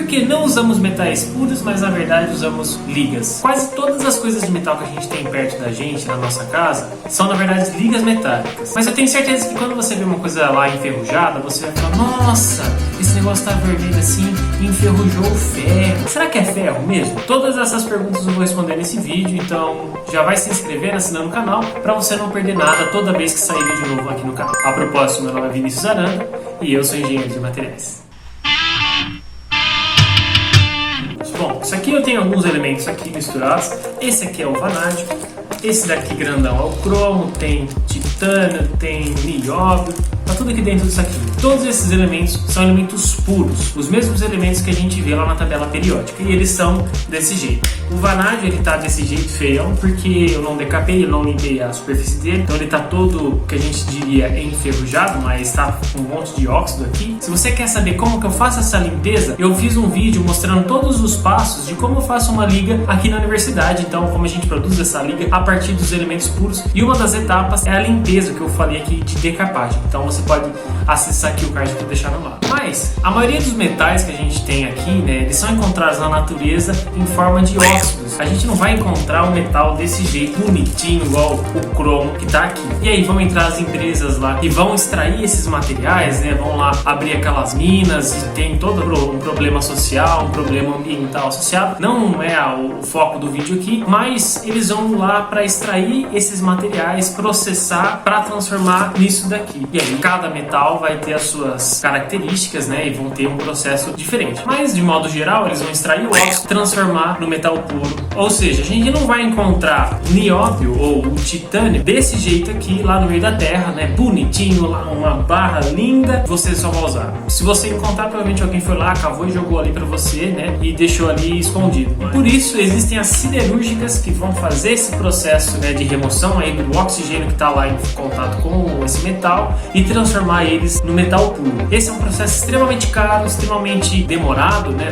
Porque não usamos metais puros, mas na verdade usamos ligas. Quase todas as coisas de metal que a gente tem perto da gente, na nossa casa, são na verdade ligas metálicas. Mas eu tenho certeza que quando você vê uma coisa lá enferrujada, você vai falar: nossa, esse negócio tá vermelho assim e enferrujou o ferro. Será que é ferro mesmo? Todas essas perguntas eu vou responder nesse vídeo, então já vai se inscrevendo, assinando o canal, para você não perder nada toda vez que sair vídeo novo aqui no canal. A propósito, meu nome é Vinícius Aranda e eu sou engenheiro de materiais. Bom, isso aqui eu tenho alguns elementos aqui misturados. Esse aqui é o vanádio, esse daqui grandão é o cromo, tem titânio, tem nióbio, tá tudo aqui dentro disso aqui. Todos esses elementos são elementos puros, os mesmos elementos que a gente vê lá na tabela periódica, e eles são desse jeito. O vanádio, ele tá desse jeito feião, porque eu não decapei, eu não limpei a superfície dele, então ele tá todo, que a gente diria, enferrujado, mas tá com um monte de óxido aqui. Se você quer saber como que eu faço essa limpeza, eu fiz um vídeo mostrando todos os passos de como eu faço uma liga aqui na universidade, então como a gente produz essa liga a partir dos elementos puros, e uma das etapas é a limpeza que eu falei aqui de decapagem. Então você pode acessar aqui o card que eu vou deixar no lado. Mas a maioria dos metais que a gente tem aqui, né, eles são encontrados na natureza em forma de óxidos. A gente não vai encontrar um metal desse jeito bonitinho igual o cromo que tá aqui. E aí vão entrar as empresas lá e vão extrair esses materiais, né, vão lá abrir aquelas minas e tem todo um problema social, um problema ambiental associado. Não é o foco do vídeo aqui, mas eles vão lá para extrair esses materiais, processar para transformar nisso daqui. E aí cada metal vai ter as suas características, né, e vão ter um processo diferente. Mas de modo geral eles vão extrair o óxido, transformar no metal puro. Ou seja, a gente não vai encontrar nióbio ou o titânio desse jeito aqui lá no meio da terra, né, bonitinho, lá uma barra linda, você só vai usar. Se você encontrar, provavelmente alguém foi lá, cavou e jogou ali para você, né, e deixou ali escondido. Por isso existem as siderúrgicas que vão fazer esse processo, né, de remoção aí do oxigênio que está lá em contato com esse metal e transformar eles no metal puro. Esse é um processo extremamente caro, extremamente demorado, né?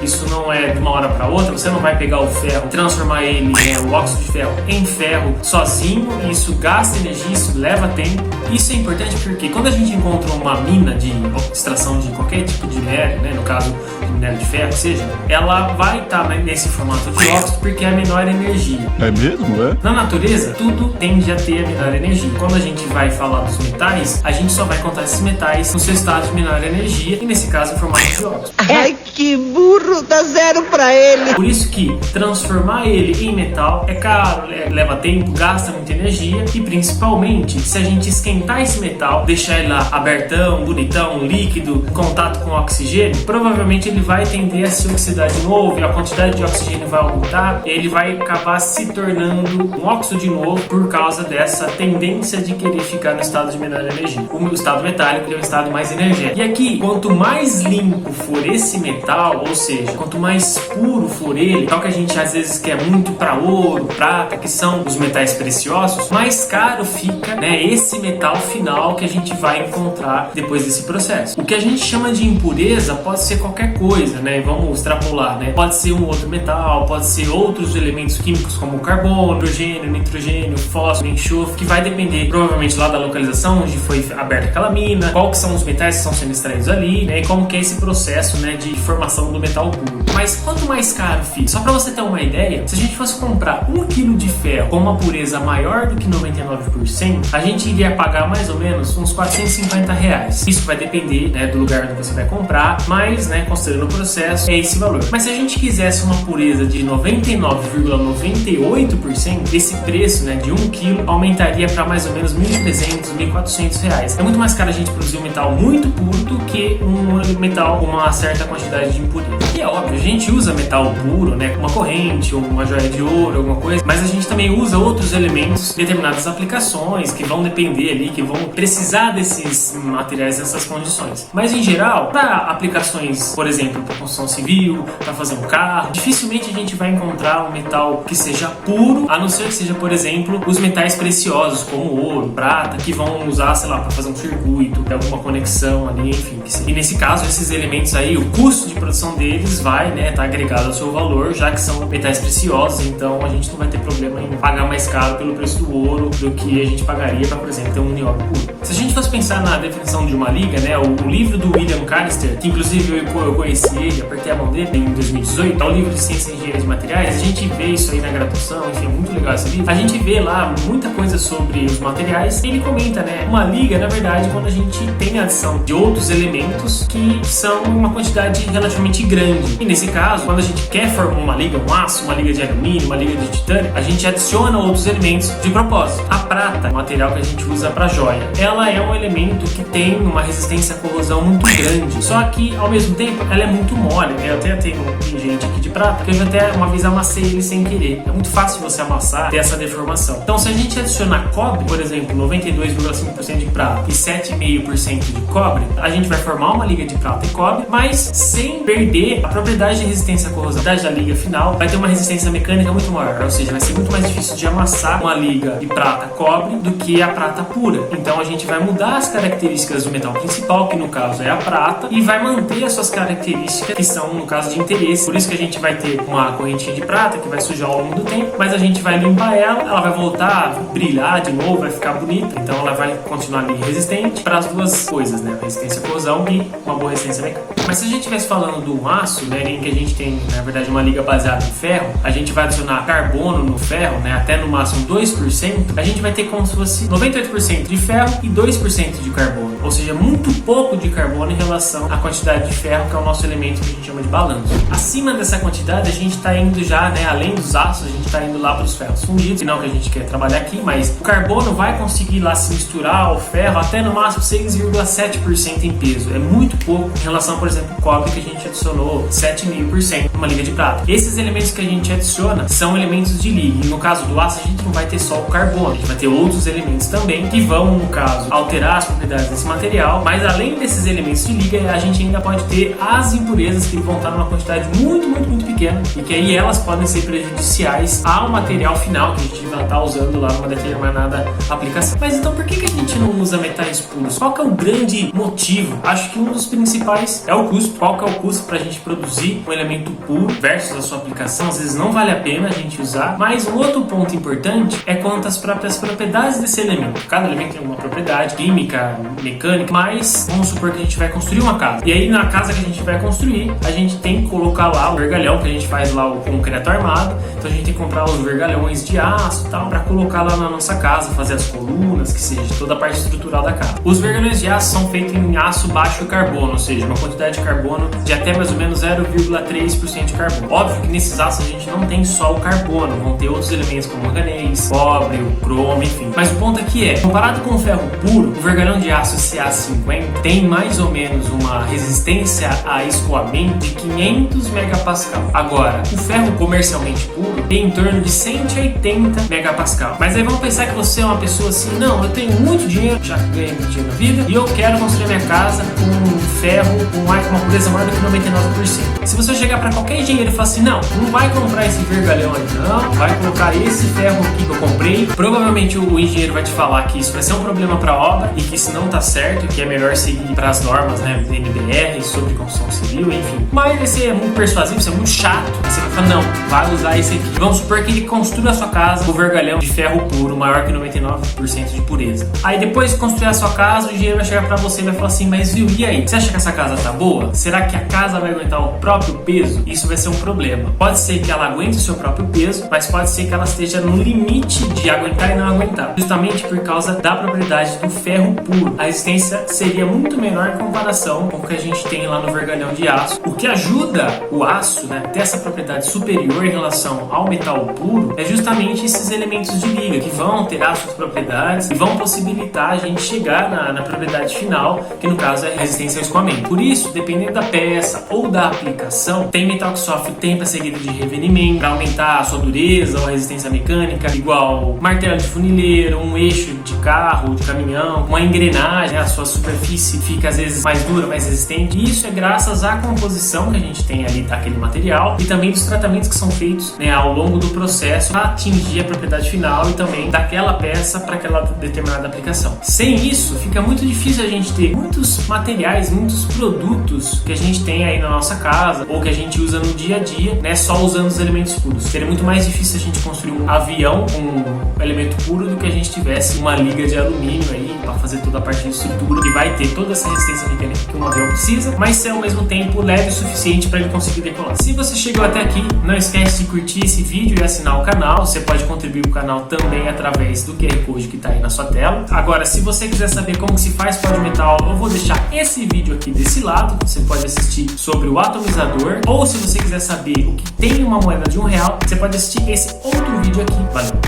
Isso não é de uma hora para outra. Você não vai pegar o ferro, transformar ele, né, o óxido de ferro em ferro sozinho. Isso gasta energia, isso leva tempo. Isso é importante porque quando a gente encontra uma mina de extração de qualquer tipo de minério, né, no caso de minério de ferro, seja, ela vai estar nesse formato de óxido porque é a menor energia. É mesmo? É? Na natureza, tudo tende a ter a menor energia. Quando a gente vai falar dos metais, a gente só vai contar esses metais no seu estado de menor energia, e nesse caso em formato de óxido. Ai, que burro, dá zero pra ele. Por isso que transformar ele em metal é caro, leva tempo, gasta muita energia, e principalmente se a gente esquentar esse metal, deixar ele lá abertão, bonitão, líquido, em contato com o oxigênio, provavelmente ele vai tender a se oxidar de novo, e a quantidade de oxigênio vai aumentar, e ele vai acabar se tornando um óxido de novo por causa dessa tendência de querer ficar no estado de menor energia. O estado metálico é o estado mais energético. E aqui, quanto mais limpo for esse metal, ou seja, quanto mais puro for ele, tal que a gente às vezes quer muito para ouro, prata, que são os metais preciosos, mais caro fica, né, esse metal final que a gente vai encontrar depois desse processo. O que a gente chama de impureza pode ser qualquer coisa, né? Vamos extrapolar, né? Pode ser um outro metal, pode ser outros elementos químicos como carbono, hidrogênio, nitrogênio, fósforo, enxofre, que vai depender provavelmente lá da localização onde foi aberta aquela mina, qual que são os metais que estão sendo extraídos ali, né, e como que é esse processo, né, de formação do metal puro. Mas quanto mais caro fica, só para você ter uma ideia, se a gente fosse comprar 1 kg de ferro com uma pureza maior do que 99%, a gente iria pagar mais ou menos uns R$450. Isso vai depender, né, do lugar onde você vai comprar, mas, né, considerando o processo, é esse valor. Mas se a gente quisesse uma pureza de 99,98%, esse preço, né, de 1 kg aumentaria para mais ou menos R$1.300, R$1.400. É muito mais caro a gente produzir um metal muito puro do que um metal com uma certa quantidade de impureza. E é óbvio, a gente usa metal puro, né, uma corrente ou uma joia de ouro, alguma coisa, mas a gente também usa outros elementos em determinadas aplicações que vão depender ali, que vão precisar desses materiais, dessas condições. Mas em geral, para aplicações, por exemplo, para construção civil, para fazer um carro, dificilmente a gente vai encontrar um metal que seja puro, a não ser que seja, por exemplo, os metais preciosos como ouro, prata, que vão usar, sei lá, para fazer fazer um circuito, ter alguma conexão ali, enfim. E nesse caso, esses elementos aí, o custo de produção deles vai, né, tá agregado ao seu valor, já que são metais preciosos, então a gente não vai ter problema em pagar mais caro pelo preço do ouro do que a gente pagaria para, por exemplo, ter um nióbio puro. Se a gente fosse pensar na definição de uma liga, né, o livro do William Callister, que inclusive eu conheci ele, apertei a mão dele em 2018, é o livro de Ciência e Engenharia de Materiais, a gente vê isso aí na graduação, enfim, é muito legal esse livro. A gente vê lá muita coisa sobre os materiais. Ele comenta, né, uma liga, na verdade, quando a gente tem a adição de outros elementos que são uma quantidade relativamente grande. E nesse caso, quando a gente quer formar uma liga, um aço, uma liga de alumínio, uma liga de titânio, a gente adiciona outros elementos de propósito. A prata, o material que a gente usa para joia, ela é um elemento que tem uma resistência à corrosão muito grande. Só que, ao mesmo tempo, ela é muito mole, né? Eu até tenho um pingente aqui de prata, que eu já até uma vez amassei ele sem querer. É muito fácil você amassar, ter essa deformação. Então, se a gente adicionar cobre, por exemplo, 92,5% de prata e 7,5% de cobre, a gente vai formar uma liga de prata e cobre, mas sem perder a propriedade de resistência à corrosão. A propriedade da liga final vai ter uma resistência mecânica muito maior, ou seja, vai ser muito mais difícil de amassar uma liga de prata-cobre do que a prata pura. Então, a gente vai mudar as características do metal principal, que no caso é a prata, e vai manter as suas características, que são, no caso, de interesse. Por isso que a gente vai ter uma correntinha de prata que vai sujar ao longo do tempo, mas a gente vai limpar ela vai voltar a brilhar de novo, vai ficar bonita, então ela vai continuar ali resistente para as duas coisas, né? Resistência à corrosão e uma boa resistência mecânica. Mas se a gente estivesse falando do aço, né, em que a gente tem, na verdade, uma liga baseada em ferro, a gente vai adicionar carbono no ferro, né, até no máximo 2%, a gente vai ter como se fosse 98% de ferro e 2% de carbono, ou seja, muito pouco de carbono em relação à quantidade de ferro, que é o nosso elemento que a gente chama de balanço. Acima dessa quantidade, a gente está indo já, né, além dos aços, a gente está indo lá para os ferros fundidos, não que a gente quer trabalhar aqui, mas o carbono vai conseguir lá se misturar ao ferro até no máximo 6,7% em peso. É muito pouco em relação, por exemplo, ao cobre, que a gente adicionou 7,5% numa liga de prata. Esses elementos que a gente adiciona são elementos de liga. E no caso do aço, a gente não vai ter só o carbono, a gente vai ter outros elementos também que vão, no caso, alterar as propriedades desse material, mas além desses elementos de liga, a gente ainda pode ter as impurezas que vão estar numa quantidade muito pequena e que aí elas podem ser prejudiciais ao material final que a gente vai estar usando lá numa determinada aplicação. Mas então por que a gente não usa metais puros? Qual que é o grande motivo? Acho que um dos principais é o custo. Qual que é o custo para a gente produzir um elemento puro versus a sua aplicação? Às vezes não vale a pena a gente usar, mas um outro ponto importante é quanto às próprias propriedades desse elemento. Cada elemento tem uma propriedade química, mecânica, mas vamos supor que a gente vai construir uma casa. E aí na casa que a gente vai construir, a gente tem que colocar lá o vergalhão, que a gente faz lá o concreto armado. Então a gente tem que comprar os vergalhões de aço e tal, para colocar lá na nossa casa, fazer as colunas, que seja toda a parte estrutural da casa. Os vergalhões de aço são feitos em aço baixo carbono, ou seja, uma quantidade de carbono de até mais ou menos 0,3% de carbono. Óbvio que nesses aços a gente não tem só o carbono, vão ter outros elementos como o manganês, cobre, o cromo, enfim. Mas o ponto aqui é, comparado com o ferro puro, o vergalhão de aço CA50 tem mais ou menos uma resistência a escoamento de 500 megapascal. Agora, o ferro comercialmente puro tem em torno de 180 megapascal. Mas aí vamos pensar que você é uma pessoa assim, não, eu tenho muito dinheiro, já ganhei muito dinheiro na vida, e eu quero construir minha casa com ferro com uma pureza maior do que 99%. Se você chegar para qualquer engenheiro e falar assim, não vai comprar esse vergalhão aí, não, vai colocar esse ferro aqui que eu comprei, provavelmente o engenheiro vai te falar que isso vai ser um problema para a obra e que isso não tá certo, que é melhor seguir para as normas, né, NBR, sobre construção civil, enfim. Mas vai ser muito persuasivo, isso é muito chato. Você vai falar, não, vai usar esse aqui. Vamos supor que ele construa a sua casa com vergalhão de ferro puro, maior que 99% de pureza. Aí depois de construir a sua casa, o engenheiro vai chegar para você e vai falar assim, mas viu, e aí? Você acha que essa casa tá boa? Será que a casa vai aguentar o próprio peso? Isso vai ser um problema. Pode ser que ela aguente o seu próprio peso, mas pode ser que ela esteja no limite de aguentar e não aguentar. Justamente por causa da propriedade do ferro puro. A resistência seria muito menor em comparação com o que a gente tem lá no vergalhão de aço. O que ajuda o aço, né, a ter essa propriedade superior em relação ao metal puro é justamente esses elementos de liga que vão alterar suas propriedades e vão possibilitar a gente chegar na propriedade final, que no caso é a resistência ao escoamento. Por isso, dependendo da peça ou da aplicação, tem metal que sofre tempo seguido de revenimento para aumentar a sua dureza ou a resistência mecânica, igual martelo de funileiro, um eixo de carro, de caminhão, uma engrenagem, a sua superfície fica às vezes mais dura, mais resistente. E isso é graças à composição que a gente tem ali daquele material e também dos tratamentos que são feitos, né, ao longo do processo para atingir a propriedade final e também daquela peça para aquela determinada aplicação. Sem isso, fica muito difícil a gente ter muitos materiais, muitos produtos que a gente tem aí na nossa casa ou que a gente usa no dia a dia, né, só usando os elementos puros. Seria muito mais difícil a gente construir um avião com um elemento puro do que a gente tivesse uma liga de alumínio aí para fazer toda a parte de estrutura que vai ter toda essa resistência mecânica que um avião precisa, mas ser ao mesmo tempo leve o suficiente para ele conseguir decolar. Se você chegou até aqui, não esquece de curtir esse vídeo e assinar o canal. Você pode contribuir para o canal também através do QR Code que está aí na sua tela. Agora, se você quiser saber como se faz pó de metal, eu vou deixar esse vídeo aqui desse lado. Você pode assistir sobre o atomizador, ou se você quiser saber o que tem uma moeda de R$1, você pode assistir esse outro vídeo aqui. Valeu!